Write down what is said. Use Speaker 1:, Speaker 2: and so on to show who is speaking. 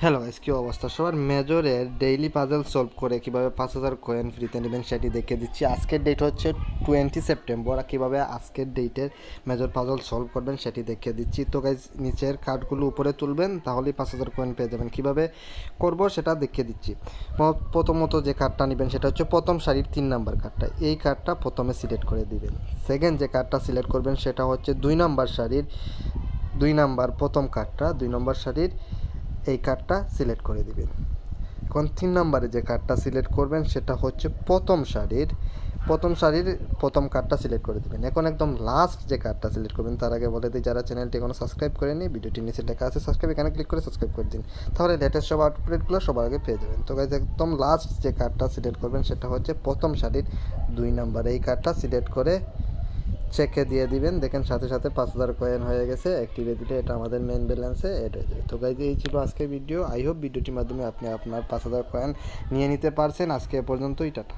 Speaker 1: Hello guys, কী অবস্থা সবার? মেজরের daily puzzle solve করে কীভাবে 5,000 কয়েন ফ্রিতে নেবেন সেটি দেখিয়ে দিচ্ছি। আজকের ডেট হচ্ছে 20 সেপ্টেম্বর। আর কীভাবে আজকের ডেটের মেজর পাজল সলভ করবেন সেটি দেখিয়ে দিচ্ছি। তো গাইস, নিচের কার্ডগুলো উপরে তুলবেন, তাহলেই 5,000 কয়েন পেয়ে যাবেন। কীভাবে করব সেটা দেখিয়ে দিচ্ছি। প্রথমত যে কার্ডটা নেবেন সেটা হচ্ছে প্রথম সারির 3 নাম্বার কার্ডটা। এই কার্ডটা প্রথমে সিলেক্ট করে দিবেন। সেকেন্ড যে কার্ডটা সিলেক্ট করবেন সেটা হচ্ছে 2 নাম্বার সারির 2 নাম্বার প্রথম কার্ডটা, 2 নম্বর সারির এই কার্ডটা সিলেক্ট করে দিবেন। এখন 3 নম্বরে যে কার্ডটা সিলেক্ট করবেন সেটা হচ্ছে প্রথম সারির প্রথম কার্ডটা সিলেক্ট করে দিবেন। এখন একদম লাস্ট যে কার্ডটা সিলেক্ট করবেন তার আগে বলে দিই, যারা চ্যানেলটি এখনো সাবস্ক্রাইব করেনি, ভিডিওটির নিচে লেখা আছে সাবস্ক্রাইব, এখানে ক্লিক করে সাবস্ক্রাইব করে দিন, তাহলে লেটেস্ট সব আপডেটগুলো সবার আগে পেয়ে যাবেন। তো গাইজ, একদম লাস্ট যে কার্ডটা সিলেক্ট করবেন সেটা হচ্ছে প্রথম সারির 2 নম্বর এই কার্ডটা সিলেক্ট করে চেকে দিয়ে দিবেন। দেখেন সাথে সাথে 5,000 কয়েন হয়ে গেছে। অ্যাক্টিভে দিলে এটা আমাদের মেন ব্যালেন্সে অ্যাড হয়ে যাবে। তো গাইজ, এই ছিল আজকের ভিডিও। আই হোপ ভিডিওটির মাধ্যমে আপনি আপনার 5,000 কয়েন নিয়ে নিতে পারছেন। আজকে এ পর্যন্তই, টাটা।